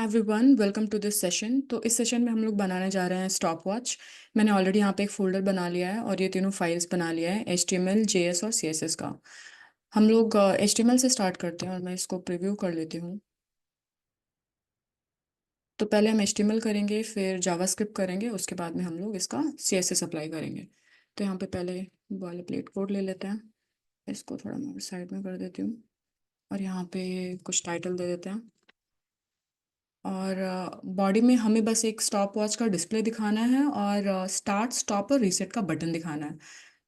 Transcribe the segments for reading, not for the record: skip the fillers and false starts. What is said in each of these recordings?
Everyone, welcome to this session. तो इस session में हम लोग बनाने जा रहे हैं स्टॉप वॉच। मैंने ऑलरेडी यहाँ पे एक फोल्डर बना लिया है और ये तीनों फाइल्स बना लिया है, HTML, JS और CSS का। हम लोग HTML से स्टार्ट करते हैं और मैं इसको प्रीव्यू कर लेती हूँ। तो पहले हम HTML करेंगे, फिर जावास्क्रिप्ट करेंगे, उसके बाद में हम लोग इसका CSS अप्लाई करेंगे। तो यहाँ पे पहले वाले प्लेट कोड ले लेते हैं। इसको थोड़ा मैं साइड में कर देती हूँ और यहाँ पे कुछ टाइटल दे देते हैं। और बॉडी में हमें बस एक स्टॉप वॉच का डिस्प्ले दिखाना है और स्टार्ट, स्टॉप और रीसेट का बटन दिखाना है।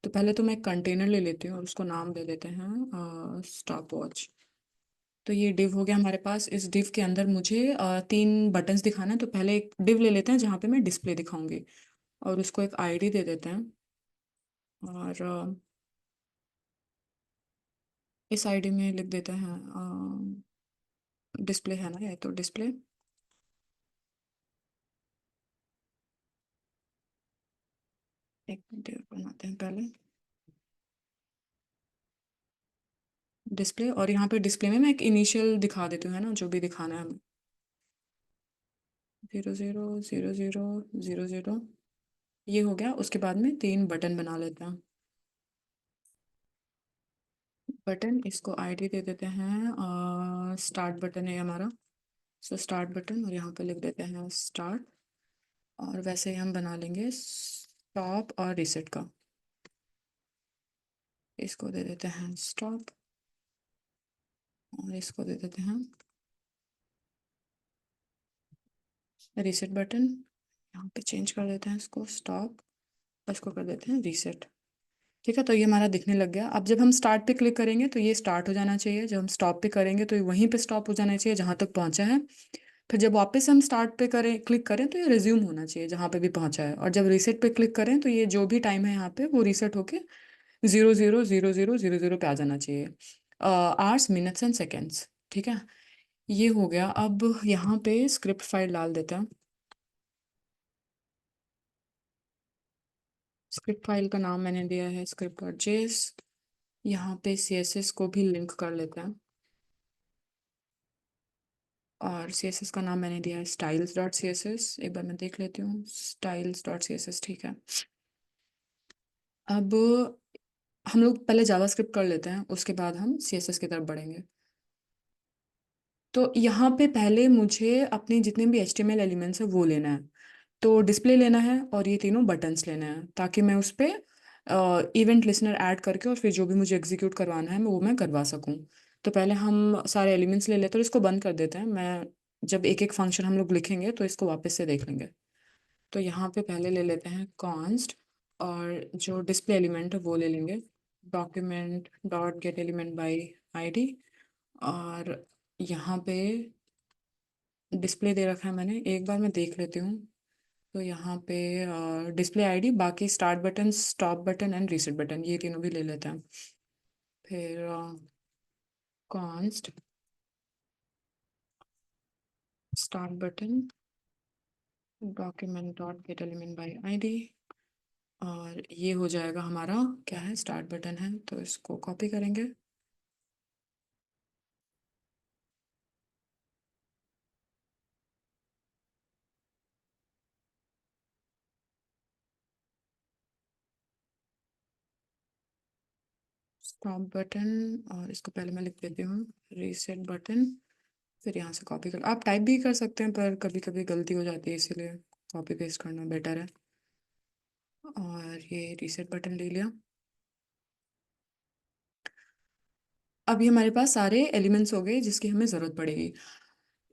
तो पहले तो मैं एक कंटेनर ले लेती हूँ और उसको नाम दे देते हैं स्टॉप वॉच। तो ये डिव हो गया हमारे पास। इस डिव के अंदर मुझे तीन बटन्स दिखाना है। तो पहले एक डिव ले लेते हैं जहाँ पे मैं डिस्प्ले दिखाऊंगी और उसको एक आईडी दे देते हैं। और इस आईडी में लिख देते हैं डिस्प्ले है ना, ये तो डिस्प्ले। एक डिव बनाते हैं पहले डिस्प्ले, और यहाँ पे डिस्प्ले में मैं एक इनिशियल दिखा देती हूँ, है ना, जो भी दिखाना है हमें। 000000। ये हो गया। उसके बाद में तीन बटन बना लेते हैं। बटन, इसको आईडी दे देते हैं स्टार्ट बटन है हमारा। सो स्टार्ट बटन, और यहाँ पे लिख देते हैं स्टार्ट। और वैसे ही हम बना लेंगे स्टॉप और रीसेट का। इसको दे देते हैं स्टॉप और इसको दे देते हैं रीसेट बटन। यहाँ पे चेंज कर देते हैं इसको स्टॉप और इसको कर देते हैं रीसेट। ठीक है, तो ये हमारा दिखने लग गया। अब जब हम स्टार्ट पे क्लिक करेंगे तो ये स्टार्ट हो जाना चाहिए, जब हम स्टॉप पे करेंगे तो ये वहीं पे स्टॉप हो जाना चाहिए जहाँ तक पहुँचा है। फिर जब वापस हम स्टार्ट पे करें, क्लिक करें, तो ये रिज्यूम होना चाहिए जहाँ पे भी पहुँचा है। और जब रीसेट पे क्लिक करें तो ये जो भी टाइम है यहाँ पे वो रीसेट होके 000000 पे आ जाना चाहिए। Hours, minutes and seconds. ठीक है, ये हो गया। अब यहाँ पे स्क्रिप्ट फाइल डाल देते हैं। स्क्रिप्ट फाइल का नाम मैंने दिया है script.js। यहाँ पे CSS को भी लिंक कर लेते हैं और CSS का नाम मैंने दिया है styles.css। एक बार मैं देख लेती हूँ, styles.css। ठीक है। अब हम लोग पहले जावास्क्रिप्ट कर लेते हैं, उसके बाद हम CSS की तरफ बढ़ेंगे। तो यहाँ पे पहले मुझे अपने जितने भी HTML एलिमेंट्स है वो लेना है। तो डिस्प्ले लेना है और ये तीनों बटन्स लेना है, ताकि मैं उस पर इवेंट लिसनर ऐड करके और फिर जो भी मुझे एग्जीक्यूट करवाना है वो मैं करवा सकूँ। तो पहले हम सारे एलिमेंट्स ले लेते हैं और इसको बंद कर देते हैं। मैं जब एक एक फंक्शन हम लोग लिखेंगे तो इसको वापस से देख लेंगे। तो यहाँ पे पहले ले लेते हैं कॉन्स्ट, और जो डिस्प्ले एलिमेंट है वो ले लेंगे document dot gate element by ID. और यहाँ पे डिस्प्ले दे रखा है मैंने, एक बार मैं देख लेती हूँ। तो यहाँ पे डिस्प्ले आईडी, बाकी start button, stop button and reset button, ये तीनों भी ले लेते हैं। फिर const start button document dot gate element by ID. और ये हो जाएगा हमारा, क्या है, स्टार्ट बटन है, तो इसको कॉपी करेंगे। स्टॉप बटन, और इसको पहले मैं लिख देती हूँ रीसेट बटन। फिर यहाँ से कॉपी कर, आप टाइप भी कर सकते हैं पर कभी कभी गलती हो जाती है, इसीलिए कॉपी पेस्ट करना बेटर है। और ये रीसेट बटन ले लिया। अभी हमारे पास सारे एलिमेंट्स हो गए जिसकी हमें ज़रूरत पड़ेगी।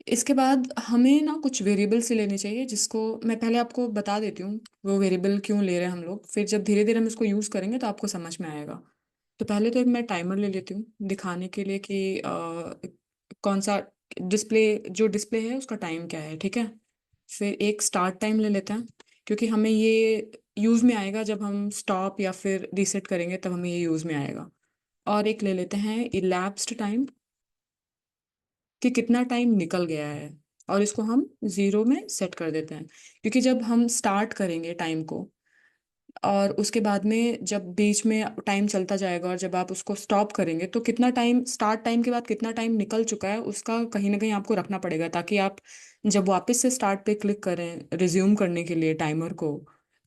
इसके बाद हमें ना कुछ वेरिएबल से लेने चाहिए, जिसको मैं पहले आपको बता देती हूँ वो वेरिएबल क्यों ले रहे हैं हम लोग। फिर जब धीरे धीरे हम इसको यूज़ करेंगे तो आपको समझ में आएगा। तो पहले तो एक मैं टाइमर ले लेती हूँ दिखाने के लिए कि कौन सा डिस्प्ले, जो डिस्प्ले है उसका टाइम क्या है। ठीक है, फिर एक स्टार्ट टाइम ले लेते हैं, क्योंकि हमें ये यूज़ में आएगा जब हम स्टॉप या फिर रीसेट करेंगे, तब हमें ये यूज़ में आएगा। और एक ले लेते हैं इलैप्स्ड टाइम, कि कितना टाइम निकल गया है, और इसको हम 0 में सेट कर देते हैं। क्योंकि जब हम स्टार्ट करेंगे टाइम को, और उसके बाद में जब बीच में टाइम चलता जाएगा और जब आप उसको स्टॉप करेंगे तो कितना टाइम, स्टार्ट टाइम के बाद कितना टाइम निकल चुका है उसका कहीं ना कहीं आपको रखना पड़ेगा, ताकि आप जब वापस से स्टार्ट पे क्लिक करें रिज्यूम करने के लिए टाइमर को,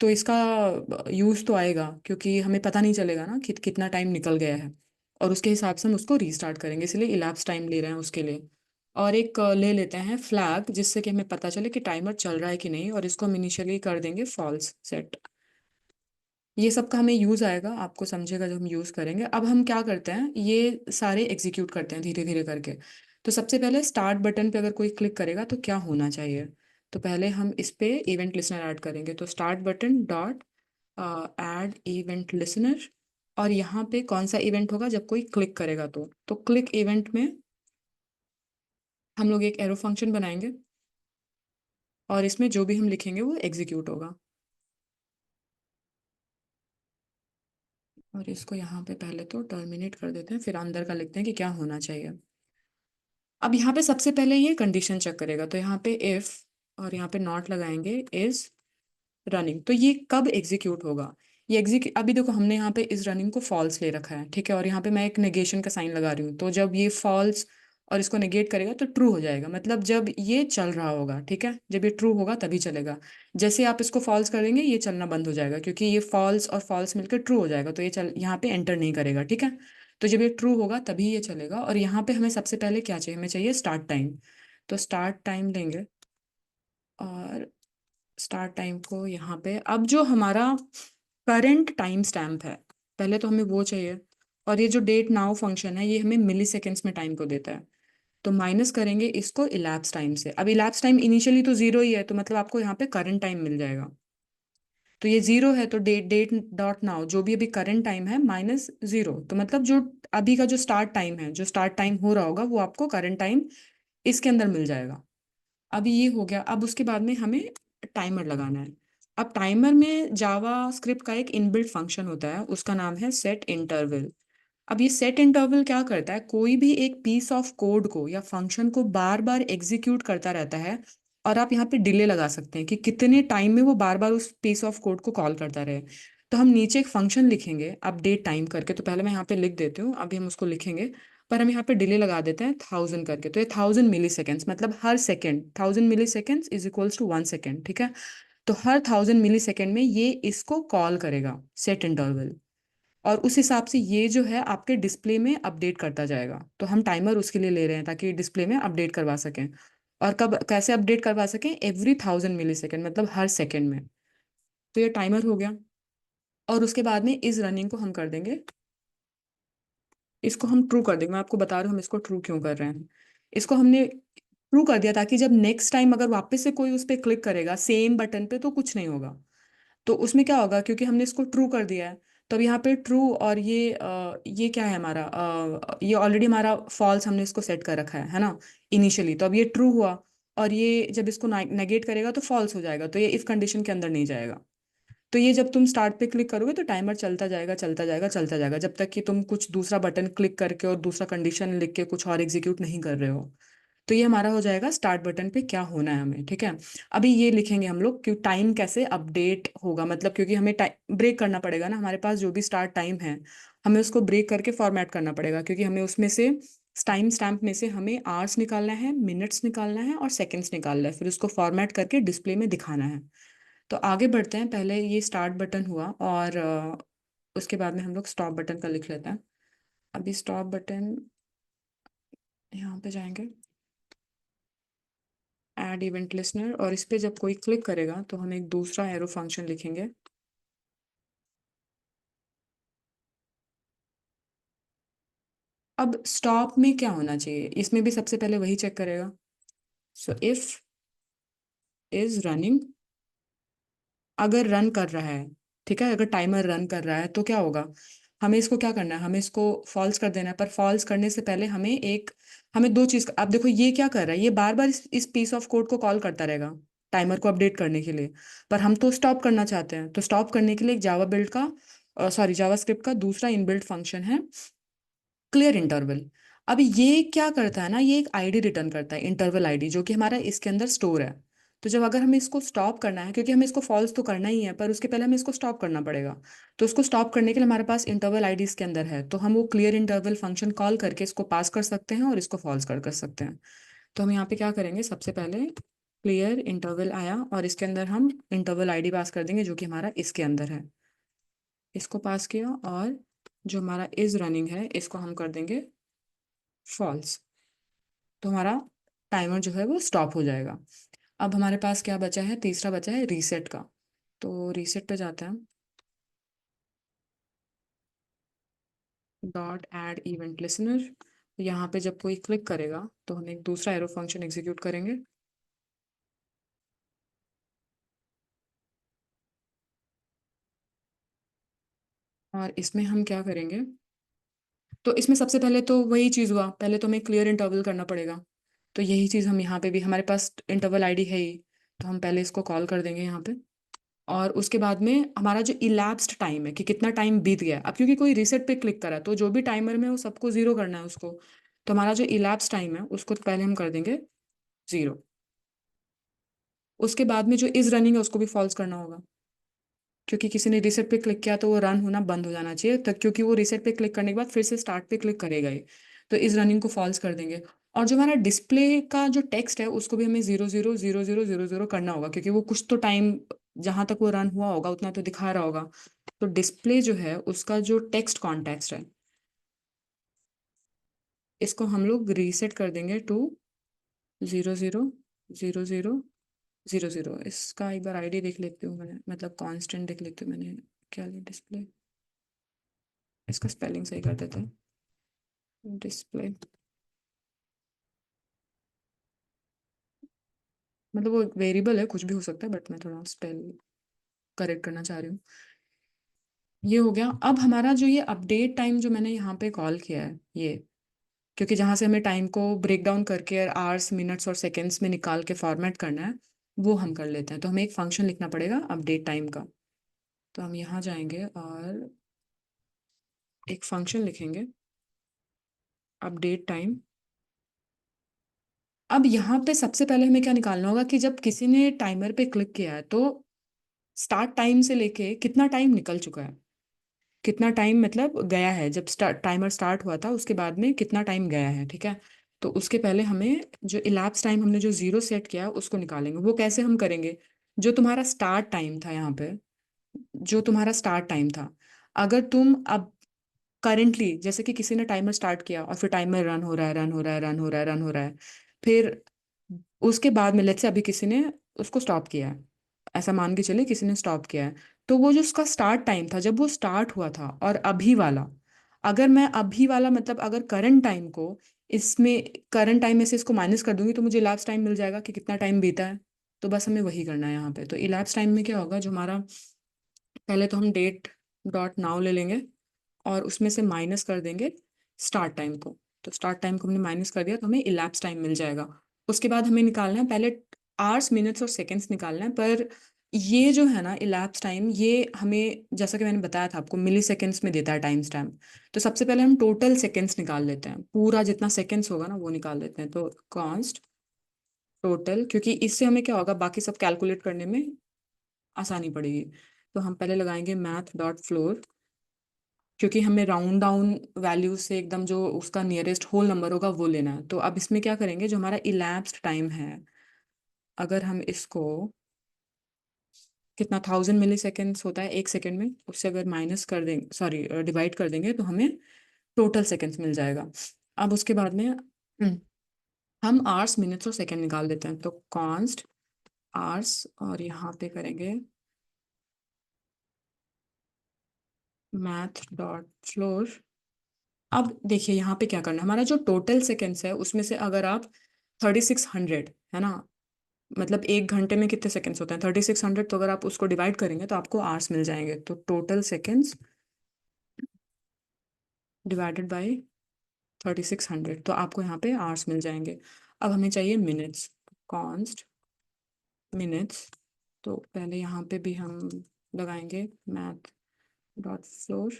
तो इसका यूज़ तो आएगा, क्योंकि हमें पता नहीं चलेगा ना कि कितना टाइम निकल गया है। और उसके हिसाब से हम उसको रीस्टार्ट करेंगे, इसलिए इलैप्स टाइम ले रहे हैं उसके लिए। और एक ले लेते हैं फ्लैग, जिससे कि हमें पता चले कि टाइमर चल रहा है कि नहीं, और इसको हम इनिशियली कर देंगे फॉल्स सेट। ये सब का हमें यूज़ आएगा, आपको समझेगा जब हम यूज़ करेंगे। अब हम क्या करते हैं, ये सारे एग्जीक्यूट करते हैं धीरे धीरे करके। तो सबसे पहले स्टार्ट बटन पे अगर कोई क्लिक करेगा तो क्या होना चाहिए। तो पहले हम इस पे इवेंट लिसनर ऐड करेंगे, तो start button dot add event listener. और यहाँ पे कौन सा इवेंट होगा, जब कोई क्लिक करेगा तो क्लिक इवेंट में हम लोग एक एरो फंक्शन बनाएंगे, और इसमें जो भी हम लिखेंगे वो एग्जीक्यूट होगा। और इसको यहाँ पे पहले तो टर्मिनेट कर देते हैं, फिर अंदर का लिखते हैं कि क्या होना चाहिए। अब यहाँ पे सबसे पहले ये कंडीशन चेक करेगा, तो यहाँ पे इफ, और यहाँ पे नॉट लगाएंगे इज रनिंग, तो ये कब एग्जीक्यूट होगा। ये एग्जीक्यूट, अभी देखो हमने यहाँ पे इस रनिंग को फॉल्स ले रखा है, ठीक है, और यहाँ पे मैं एक नेगेशन का साइन लगा रही हूँ, तो जब ये फॉल्स और इसको नेगेट करेगा तो ट्रू हो जाएगा, मतलब जब ये चल रहा होगा, ठीक है, जब ये ट्रू होगा तभी चलेगा। जैसे आप इसको फॉल्स कर देंगे ये चलना बंद हो जाएगा, क्योंकि ये फॉल्स और फॉल्स मिलकर ट्रू हो जाएगा, तो ये चल यहाँ पे एंटर नहीं करेगा, ठीक है। तो जब ये ट्रू होगा तभी ये चलेगा। और यहाँ पे हमें सबसे पहले क्या चाहिए, हमें चाहिए स्टार्ट टाइम। तो स्टार्ट टाइम लेंगे, और स्टार्ट टाइम को यहाँ पे, अब जो हमारा करंट टाइम स्टैम्प है पहले तो हमें वो चाहिए। और ये जो डेट नाउ फंक्शन है ये हमें मिली सेकेंड्स में टाइम को देता है, तो माइनस करेंगे इसको इलैप्स टाइम से। अब इलैप्स टाइम इनिशियली तो जीरो ही है, तो मतलब आपको यहाँ पे करंट टाइम मिल जाएगा। तो ये जीरो है, तो डेट डेट डॉट नाउ जो भी अभी करंट टाइम है माइनस जीरो, तो मतलब जो अभी का जो स्टार्ट टाइम है, जो स्टार्ट टाइम हो रहा होगा वो आपको करंट टाइम इसके अंदर मिल जाएगा। अभी ये हो गया। अब उसके बाद में हमें टाइमर लगाना है। अब टाइमर में जावा स्क्रिप्ट का एक इनबिल्ट फंक्शन होता है, उसका नाम है सेट इंटरवल। अब ये सेट इंटरवल क्या करता है, कोई भी एक पीस ऑफ कोड को या फंक्शन को बार बार एग्जीक्यूट करता रहता है। और आप यहाँ पे डिले लगा सकते हैं कि कितने टाइम में वो बार बार उस पीस ऑफ कोड को कॉल करता रहे। तो हम नीचे एक फंक्शन लिखेंगे अपडेट टाइम करके, तो पहले मैं यहाँ पे लिख देती हूँ, अभी हम उसको लिखेंगे। पर हम यहाँ पे डिले लगा देते हैं 1000 करके, तो ये 1000 मिली सेकेंड्स, मतलब हर second 1000 milliseconds is equals to 1 second, ठीक है। तो हर 1000 मिली सेकेंड में ये इसको कॉल करेगा सेट इंटरवल। और उस हिसाब से ये जो है आपके डिस्प्ले में अपडेट करता जाएगा, तो हम टाइमर उसके लिए ले रहे हैं ताकि डिस्प्ले में अपडेट करवा सकें। और कब कैसे अपडेट करवा सकें, एवरी 1000 मिली सेकेंड, मतलब हर सेकेंड में। तो ये टाइमर हो गया। और उसके बाद में इस रनिंग को हम कर देंगे, इसको हम ट्रू कर देंगे। मैं आपको बता रहा हूँ हम इसको ट्रू क्यों कर रहे हैं। इसको हमने ट्रू कर दिया ताकि जब नेक्स्ट टाइम अगर वापस से कोई उस पर क्लिक करेगा सेम बटन पे तो कुछ नहीं होगा। तो उसमें क्या होगा, क्योंकि हमने इसको ट्रू कर दिया है, तो अब यहाँ पे ट्रू, और ये क्या है हमारा, ये ऑलरेडी हमारा फॉल्स हमने इसको सेट कर रखा है ना, इनिशियली। तो अब ये ट्रू हुआ, और ये जब इसको नेगेट करेगा तो फॉल्स हो जाएगा, तो ये इफ कंडीशन के अंदर नहीं जाएगा। तो ये जब तुम स्टार्ट पे क्लिक करोगे तो टाइमर चलता जाएगा चलता जाएगा चलता जाएगा, जब तक कि तुम कुछ दूसरा बटन क्लिक करके और दूसरा कंडीशन लिख के कुछ और एग्जीक्यूट नहीं कर रहे हो। तो ये हमारा हो जाएगा स्टार्ट बटन पे क्या होना है हमें, ठीक है। अभी ये लिखेंगे हम लोग कि टाइम कैसे अपडेट होगा, मतलब क्योंकि हमें टाइम ब्रेक करना पड़ेगा ना, हमारे पास जो भी स्टार्ट टाइम है हमें उसको ब्रेक करके फॉर्मेट करना पड़ेगा, क्योंकि हमें उसमें से टाइम स्टैम्प में से हमें आवर्स निकालना है, मिनट्स निकालना है और सेकेंड्स निकालना है, फिर उसको फॉर्मेट करके डिस्प्ले में दिखाना है। तो आगे बढ़ते हैं, पहले ये स्टार्ट बटन हुआ, और उसके बाद में हम लोग स्टॉप बटन का लिख लेते हैं। अभी स्टॉप बटन, यहाँ पे जाएंगे ऐड इवेंट लिसनर, और इस पे जब कोई क्लिक करेगा तो हम एक दूसरा एरो फंक्शन लिखेंगे। अब स्टॉप में क्या होना चाहिए, इसमें भी सबसे पहले वही चेक करेगा। सो इफ इज रनिंग, अगर रन कर रहा है, ठीक है, अगर टाइमर रन कर रहा है तो क्या होगा, हमें इसको क्या करना है, हमें इसको फॉल्स कर देना है। पर फॉल्स करने से पहले हमें दो चीज, आप देखो ये क्या कर रहा है, ये बार बार इस पीस ऑफ कोड को कॉल करता रहेगा टाइमर को अपडेट करने के लिए। पर हम तो स्टॉप करना चाहते हैं, तो स्टॉप करने के लिए एक जावा बिल्ड का, सॉरी जावा स्क्रिप्ट का दूसरा इनबिल्ट फंक्शन है क्लियर इंटरवल। अब ये क्या करता है ना, ये एक आईडी रिटर्न करता है, इंटरवल आईडी, जो कि हमारा इसके अंदर स्टोर है। तो जब अगर हमें इसको स्टॉप करना है, क्योंकि हमें इसको फॉल्स तो करना ही है, पर उसके पहले हमें इसको स्टॉप करना पड़ेगा। तो उसको स्टॉप करने के लिए हमारे पास इंटरवल आईडीज के अंदर है, तो हम वो क्लियर इंटरवल फंक्शन कॉल करके इसको पास कर सकते हैं और इसको फॉल्स कर कर सकते हैं। तो हम यहाँ पे क्या करेंगे, सबसे पहले क्लियर इंटरवल आया और इसके अंदर हम इंटरवल आईडी पास कर देंगे जो कि हमारा इसके अंदर है। इसको पास किया और जो हमारा इज रनिंग है इसको हम कर देंगे फॉल्स। तो हमारा टाइमर जो है वो स्टॉप हो जाएगा। अब हमारे पास क्या बचा है, तीसरा बचा है रीसेट का। तो रीसेट पे जाते हैं, डॉट एड इवेंट लिसनर। यहाँ पे जब कोई क्लिक करेगा तो हम एक दूसरा एरो फंक्शन एग्जीक्यूट करेंगे। और इसमें हम क्या करेंगे, तो इसमें सबसे पहले तो वही चीज़ हुआ, पहले तो हमें क्लियर इंटरवल करना पड़ेगा। तो यही चीज़ हम यहाँ पे भी, हमारे पास इंटरवल आईडी है ही, तो हम पहले इसको कॉल कर देंगे यहाँ पे। और उसके बाद में हमारा जो इलैप्स्ड टाइम है कि कितना टाइम बीत गया, अब क्योंकि कोई रीसेट पे क्लिक करा तो जो भी टाइमर में वो सबको जीरो करना है उसको। तो हमारा जो इलैप्स टाइम है उसको पहले हम कर देंगे जीरो। उसके बाद में जो इज रनिंग है उसको भी फॉल्स करना होगा, क्योंकि किसी ने रीसेट पे क्लिक किया तो वो रन होना बंद हो जाना चाहिए तक, क्योंकि वो रीसेट पे क्लिक करने के बाद फिर से स्टार्ट पे क्लिक करेगा ही। तो इस रनिंग को फॉल्स कर देंगे। और जो हमारा डिस्प्ले का जो टेक्स्ट है उसको भी हमें 0 0 0 0 0 0 करना होगा, क्योंकि वो कुछ तो टाइम जहां तक वो रन हुआ होगा उतना तो दिखा रहा होगा। तो डिस्प्ले जो है उसका जो टेक्स्ट कॉन्टेक्स्ट है इसको हम लोग रीसेट कर देंगे टू 0 0 0 0 0 0। इसका एक बार आईडी देख लेती हूँ मैंने, मतलब कांस्टेंट देख लेती हूँ मैंने क्या लिया, डिस्प्ले। इसका स्पेलिंग सही कर देते हैं, डिस्प्ले। मतलब वो वेरिएबल है, कुछ भी हो सकता है, बट मैं थोड़ा स्पेल करेक्ट करना चाह रही हूँ। ये हो गया। अब हमारा जो ये अपडेट टाइम जो मैंने यहाँ पे कॉल किया है ये, क्योंकि जहाँ से हमें टाइम को ब्रेक डाउन करके आवर्स मिनट्स और सेकेंड्स में निकाल के फॉर्मेट करना है, वो हम कर लेते हैं। तो हमें एक फंक्शन लिखना पड़ेगा अपडेट टाइम का। तो हम यहाँ जाएंगे और एक फंक्शन लिखेंगे अपडेट टाइम। अब यहाँ पे सबसे पहले हमें क्या निकालना होगा कि जब किसी ने टाइमर पे क्लिक किया है तो स्टार्ट टाइम से लेके कितना टाइम निकल चुका है, कितना टाइम मतलब गया है, जब टाइमर स्टार्ट हुआ था उसके बाद में कितना टाइम गया है, ठीक है। तो उसके पहले हमें जो इलैप्स टाइम हमने जो जीरो सेट किया है उसको निकालेंगे। वो कैसे हम करेंगे, जो तुम्हारा स्टार्ट टाइम था यहाँ पे, जो तुम्हारा स्टार्ट टाइम था, अगर तुम अब करेंटली जैसे कि किसी ने टाइमर स्टार्ट किया और फिर टाइमर रन हो रहा है, रन हो रहा है, रन हो रहा है, रन हो रहा है, फिर उसके बाद में लेट्स से अभी किसी ने उसको स्टॉप किया है, ऐसा मान के चले किसी ने स्टॉप किया है। तो वो जो उसका स्टार्ट टाइम था जब वो स्टार्ट हुआ था और अभी वाला, अगर मैं अभी वाला मतलब अगर करंट टाइम को इसमें, करंट टाइम में से इसको माइनस कर दूंगी तो मुझे इलैप्स टाइम मिल जाएगा कि कितना टाइम बीता है। तो बस हमें वही करना है यहाँ पे। तो इलैप्स टाइम में क्या होगा, जो हमारा, पहले तो हम डेट डॉट नाउ ले लेंगे और उसमें से माइनस कर देंगे स्टार्ट टाइम को। तो स्टार्ट टाइम को हमने माइनस कर दिया तो हमें इलैप्स टाइम मिल जाएगा। उसके बाद हमें निकालना है पहले आवर्स मिनट्स और सेकंड्स निकालना है, पर ये जो है ना इलैप्स टाइम, ये हमें जैसा कि मैंने बताया था आपको मिली सेकेंड्स में देता है टाइम स्टैम्प। तो सबसे पहले हम टोटल सेकेंड्स निकाल लेते हैं, पूरा जितना सेकेंड्स होगा ना वो निकाल लेते हैं। तो कॉन्स्ट टोटल, क्योंकि इससे हमें क्या होगा बाकी सब कैलकुलेट करने में आसानी पड़ेगी। तो हम पहले लगाएंगे मैथ डॉट फ्लोर, क्योंकि हमें राउंड डाउन वैल्यू से एकदम जो उसका नियरेस्ट होल नंबर होगा वो लेना है। तो अब इसमें क्या करेंगे, जो हमारा इलैप्स्ड टाइम है, अगर हम इसको, कितना 1000 मिली सेकेंड्स होता है एक सेकेंड में, उससे अगर माइनस कर देंगे, सॉरी डिवाइड कर देंगे तो हमें टोटल सेकेंड्स मिल जाएगा। अब उसके बाद में हम आवर्स मिनट्स और सेकेंड निकाल देते हैं। तो कॉन्स्ट आवर्स और यहाँ पे करेंगे मैथ डॉट फ्लोर। अब देखिए यहाँ पे क्या करना है, हमारा जो टोटल सेकेंड्स है उसमें से अगर आप 3600 है ना, मतलब एक घंटे में कितने सेकंड्स होते हैं 3600, तो अगर आप उसको डिवाइड करेंगे तो आपको आवर्स मिल जाएंगे। तो टोटल सेकंड्स डिवाइडेड बाय 3600, तो आपको यहाँ पे आवर्स मिल जाएंगे। अब हमें चाहिए मिनट्स, कॉन्स्ट मिनट्स। तो पहले यहाँ पे भी हम लगाएंगे मैथ डॉट फ्लोर।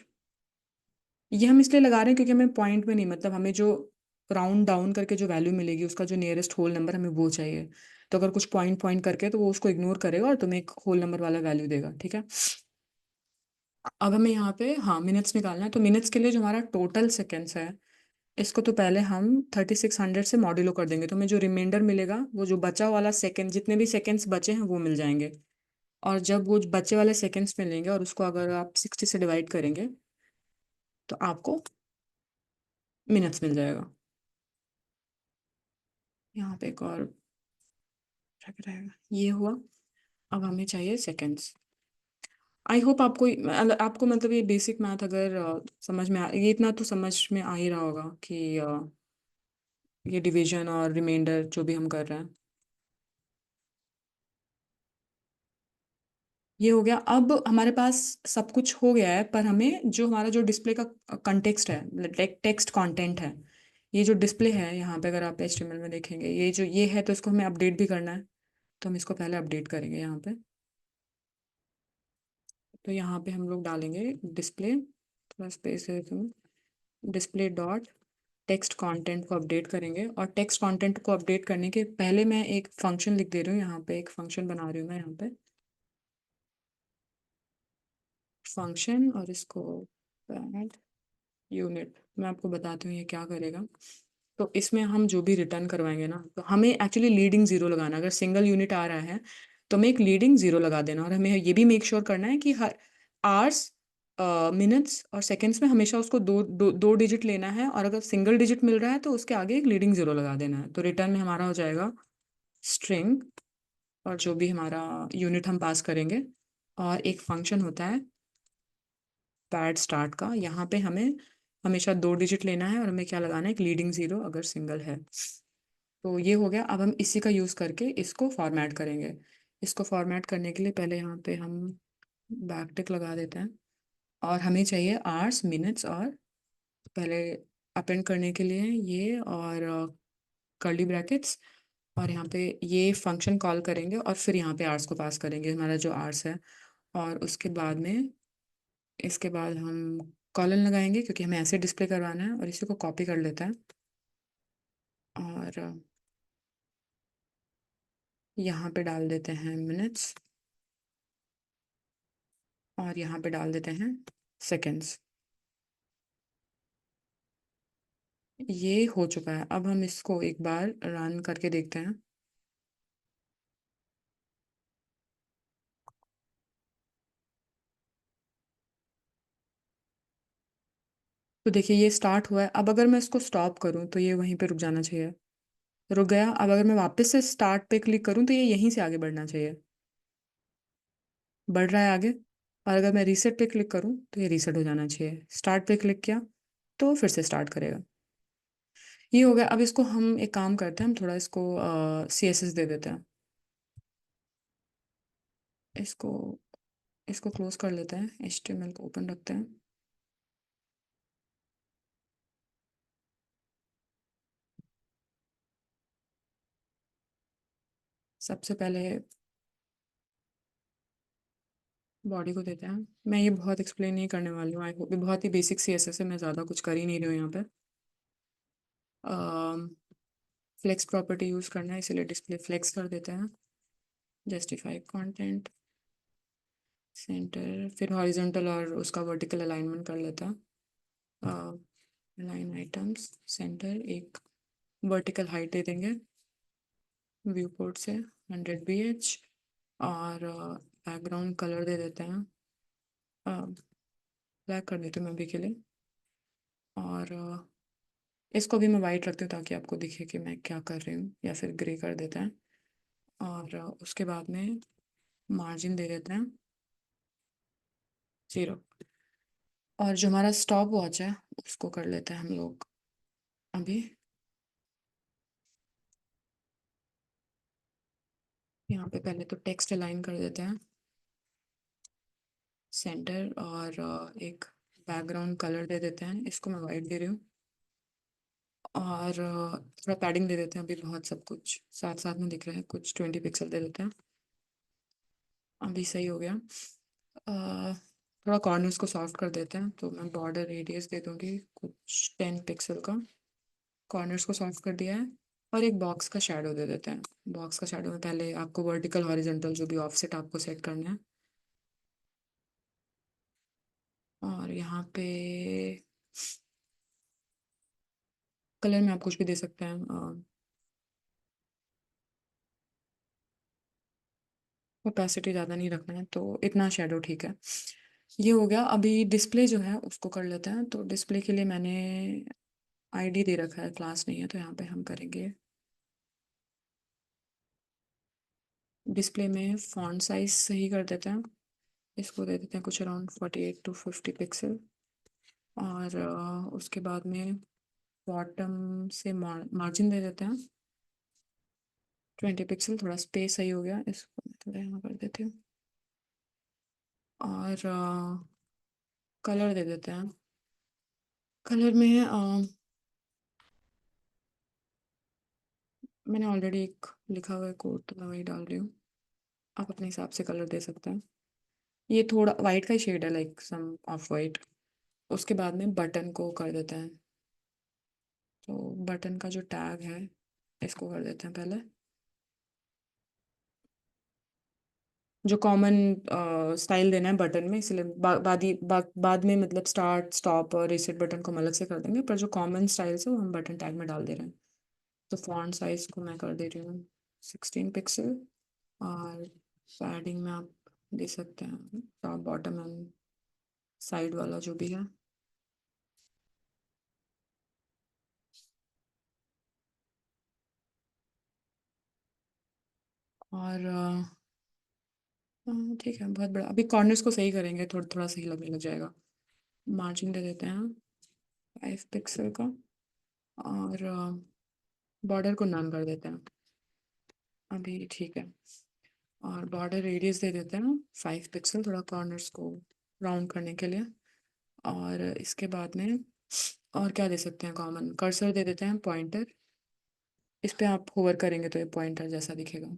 ये हम इसलिए लगा रहे हैं क्योंकि हमें पॉइंट में नहीं, मतलब हमें जो राउंड डाउन करके जो वैल्यू मिलेगी उसका जो नियरेस्ट होल नंबर हमें वो चाहिए। तो अगर कुछ पॉइंट पॉइंट करके तो वो उसको इग्नोर करेगा और तुम्हें एक होल नंबर वाला वैल्यू देगा, ठीक है। अब हमें यहाँ पे हाँ मिनट्स निकालना है, तो मिनट्स के लिए जो हमारा टोटल सेकेंड्स है, इसको तो पहले हम 3600 से मॉड्यूलो कर देंगे, तो हमें जो रिमाइंडर मिलेगा वो जो बचा वाला सेकेंड, जितने भी सेकेंड्स बचे हैं वो मिल जाएंगे। और जब वो बचे वाले सेकेंड्स मिलेंगे और उसको अगर आप 60 से डिवाइड करेंगे तो आपको मिनट्स मिल जाएगा। यहाँ पे एक और रख रहेगा, ये हुआ। अब हमें चाहिए सेकेंड्स। आई होप आपको आपको मतलब ये बेसिक मैथ अगर समझ में ये इतना तो समझ में आ ही रहा होगा कि ये डिवीजन और रिमाइंडर जो भी हम कर रहे हैं, ये हो गया। अब हमारे पास सब कुछ हो गया है, पर हमें जो हमारा जो डिस्प्ले का कंटेक्स्ट है, टेक्स्ट कंटेंट है, ये जो डिस्प्ले है यहाँ पे, अगर आप HTML में देखेंगे ये जो ये है, तो इसको हमें अपडेट भी करना है। तो हम इसको पहले अपडेट करेंगे यहाँ पे। तो यहाँ पे हम लोग डालेंगे डिस्प्ले, थोड़ा स्पेस है तो डिस्प्ले डॉट टेक्स्ट कंटेंट को अपडेट करेंगे। और टेक्स्ट कंटेंट को अपडेट करने के पहले मैं एक फंक्शन लिख दे रही हूँ, यहाँ पे एक फंक्शन बना रही हूँ मैं यहाँ पे फंक्शन, और इसको यूनिट। मैं आपको बताती हूँ ये क्या करेगा। तो इसमें हम जो भी रिटर्न करवाएंगे ना, तो हमें एक्चुअली लीडिंग जीरो लगाना है। अगर सिंगल यूनिट आ रहा है तो हमें एक लीडिंग जीरो लगा देना, और हमें ये भी मेक श्योर करना है कि हर आवर्स, मिनट्स और सेकेंड्स में हमेशा उसको दो डिजिट लेना है, और अगर सिंगल डिजिट मिल रहा है तो उसके आगे एक लीडिंग जीरो लगा देना है। तो रिटर्न में हमारा हो जाएगा स्ट्रिंग, और जो भी हमारा यूनिट हम पास करेंगे। और एक फंक्शन होता है पैड स्टार्ट का, यहाँ पे हमें हमेशा दो डिजिट लेना है, और हमें क्या लगाना है, एक लीडिंग जीरो अगर सिंगल है। तो ये हो गया। अब हम इसी का यूज़ करके इसको फॉर्मेट करेंगे। इसको फॉर्मेट करने के लिए पहले यहाँ पे हम बैक टिक लगा देते हैं, और हमें चाहिए आवर्स, मिनट्स, और पहले अपेंड करने के लिए ये, और कर्ली ब्रैकेट्स, और यहाँ पे ये फंक्शन कॉल करेंगे, और फिर यहाँ पे आवर्स को पास करेंगे, हमारा जो आवर्स है। और उसके बाद में इसके बाद हम कॉलन लगाएंगे, क्योंकि हमें ऐसे डिस्प्ले करवाना है। और इसी को कॉपी कर लेते हैं, और यहाँ पे डाल देते हैं मिनट्स, और यहाँ पे डाल देते हैं सेकेंड्स। ये हो चुका है। अब हम इसको एक बार रन करके देखते हैं। तो देखिए ये स्टार्ट हुआ है। अब अगर मैं इसको स्टॉप करूँ तो ये वहीं पे रुक जाना चाहिए, रुक गया। अब अगर मैं वापस से स्टार्ट पे क्लिक करूँ तो ये यहीं से आगे बढ़ना चाहिए, बढ़ रहा है आगे। और अगर मैं रीसेट पे क्लिक करूँ तो ये रीसेट हो जाना चाहिए। स्टार्ट पे क्लिक किया तो फिर से स्टार्ट करेगा। ये हो गया। अब इसको हम एक काम करते हैं, हम थोड़ा इसको CSS दे देते हैं। इसको इसको क्लोज कर लेते हैं, HTML को ओपन रखते हैं। सबसे पहले बॉडी को देते हैं। मैं ये बहुत एक्सप्लेन नहीं करने वाली हूँ, आई होप। ये बहुत ही बेसिक CSS है, मैं ज़्यादा कुछ कर ही नहीं रही हूँ यहाँ पे। फ्लेक्स प्रॉपर्टी यूज़ करना है, इसीलिए डिस्प्ले फ्लेक्स कर देते हैं। जस्टिफाई कंटेंट, सेंटर, फिर हॉरिजॉन्टल और उसका वर्टिकल अलाइनमेंट कर लेता है। लाइन आइटम्स सेंटर, एक वर्टिकल हाइट दे देंगे व्यू पोर्ट से 100 BH। और बैकग्राउंड कलर दे देते हैं, ब्लैक कर देती हूँ मैं अभी के लिए। और इसको भी मैं वाइट रखती हूँ ताकि आपको दिखे कि मैं क्या कर रही हूँ, या फिर ग्रे कर देते हैं। और उसके बाद में मार्जिन दे देते हैं 0। और जो हमारा स्टॉप वॉच है उसको कर लेते हैं हम लोग अभी। यहाँ पे पहले तो टेक्स्ट अलाइन कर देते हैं सेंटर, और एक बैकग्राउंड कलर दे देते हैं, इसको मैं वाइट दे रही हूँ। और थोड़ा पैडिंग दे देते हैं, अभी बहुत सब कुछ साथ साथ में दिख रहा है, कुछ 20 पिक्सल दे देते हैं। अभी सही हो गया। थोड़ा कॉर्नर्स को सॉफ्ट कर देते हैं, तो मैं बॉर्डर रेडियस दे दूंगी कुछ 10 पिक्सल का। कॉर्नर्स को सॉफ्ट कर दिया है। और एक बॉक्स का शेडो दे देते हैं। बॉक्स का शेडो में पहले आपको वर्टिकल हॉरिजॉन्टल जो भी ऑफसेट आपको सेट करना है। और यहाँ पे कलर में आप कुछ भी दे सकते हैं। ओपेसिटी ज़्यादा नहीं रखना है, तो इतना शेडो ठीक है। ये हो गया। अभी डिस्प्ले जो है उसको कर लेते हैं। तो डिस्प्ले के लिए मैंने आईडी दे रखा है, क्लास नहीं है, तो यहाँ पे हम करेंगे डिस्प्ले में फॉन्ट साइज सही कर देते हैं। इसको दे देते हैं कुछ अराउंड 48 to 50 पिक्सल। और उसके बाद में बॉटम से मार्जिन दे देते हैं 20 पिक्सल। थोड़ा स्पेस सही हो गया, इसको मैं थोड़ा यहाँ कर देती हूँ। और कलर दे देते हैं। कलर में मैंने ऑलरेडी एक लिखा हुआ है कोड, तो मैं वही डाल रही हूँ। आप अपने हिसाब से कलर दे सकते हैं। ये थोड़ा वाइट का ही शेड है, लाइक सम ऑफ वाइट। उसके बाद में बटन को कर देते हैं। तो बटन का जो टैग है इसको कर देते हैं पहले। जो कॉमन स्टाइल देना है बटन में, इसलिए बाद में मतलब स्टार्ट स्टॉप और रीसेट बटन को हम अलग से कर देंगे, पर जो कॉमन स्टाइल है वो हम बटन टैग में डाल दे रहे हैं। तो फॉन्ट साइज को मैं कर दे रही हूँ 16 पिक्सल। और पैडिंग में आप दे सकते हैं टॉप बॉटम एंड साइड वाला जो भी है। और ठीक है, बहुत बड़ा। अभी कॉर्नर्स को सही करेंगे, थोड़ा थोड़ा सही लगने लग जाएगा। मार्जिन दे देते हैं 5 पिक्सल का। और बॉर्डर को नन कर देते हैं। अभी ठीक है। और बॉर्डर रेडियस दे देते हैं 5 पिक्सल, थोड़ा कॉर्नर्स को राउंड करने के लिए। और इसके बाद में और क्या दे सकते हैं, कॉमन कर्सर दे देते हैं, पॉइंटर। इस पे आप होवर करेंगे तो ये पॉइंटर जैसा दिखेगा।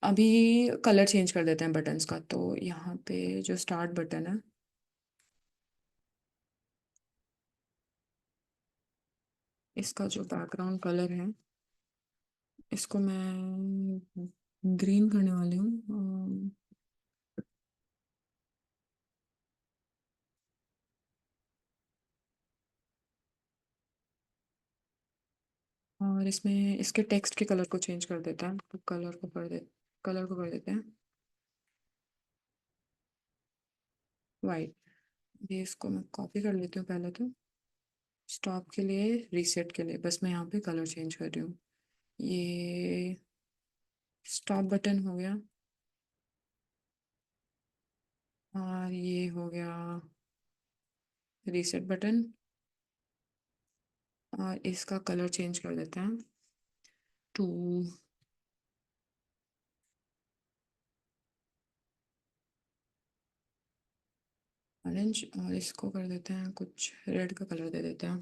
अभी कलर चेंज कर देते हैं बटन्स का। तो यहाँ पे जो स्टार्ट बटन है, इसका जो बैकग्राउंड कलर है, इसको मैं ग्रीन करने वाली हूँ। और इसमें इसके टेक्स्ट के कलर को चेंज कर देता है। तो कलर को कर देते हैं वाइट। ये इसको मैं कॉपी कर लेती हूँ पहले तो। स्टॉप के लिए, रीसेट के लिए बस मैं यहाँ पे कलर चेंज कर रही हूँ। ये स्टॉप बटन हो गया। और ये हो गया रीसेट बटन। और इसका कलर चेंज कर देते हैं टू ऑरेंज। और इसको कर देते हैं कुछ रेड का कलर दे देते हैं।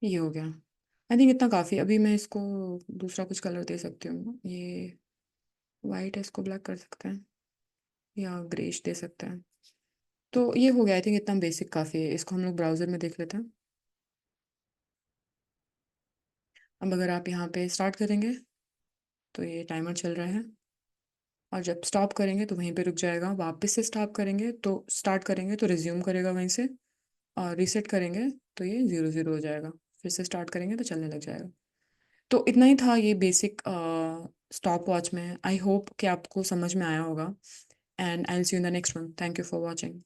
ये हो गया। आई थिंक इतना काफ़ी। अभी मैं इसको दूसरा कुछ कलर दे सकती हूँ। ये वाइट है, इसको ब्लैक कर सकते हैं या ग्रेश दे सकते हैं। तो ये हो गया। आई थिंक इतना बेसिक काफ़ी है। इसको हम लोग ब्राउज़र में देख लेते हैं। अब अगर आप यहाँ पे स्टार्ट करेंगे तो ये टाइमर चल रहा है। और जब स्टॉप करेंगे तो वहीं पे रुक जाएगा। वापस से स्टार्ट करेंगे तो रिज्यूम करेगा वहीं से। और रीसेट करेंगे तो ये 0 0 हो जाएगा। फिर से स्टार्ट करेंगे तो चलने लग जाएगा। तो इतना ही था ये बेसिक स्टॉप वॉच में। आई होप कि आपको समझ में आया होगा। And I will see you in the next one. Thank you for watching.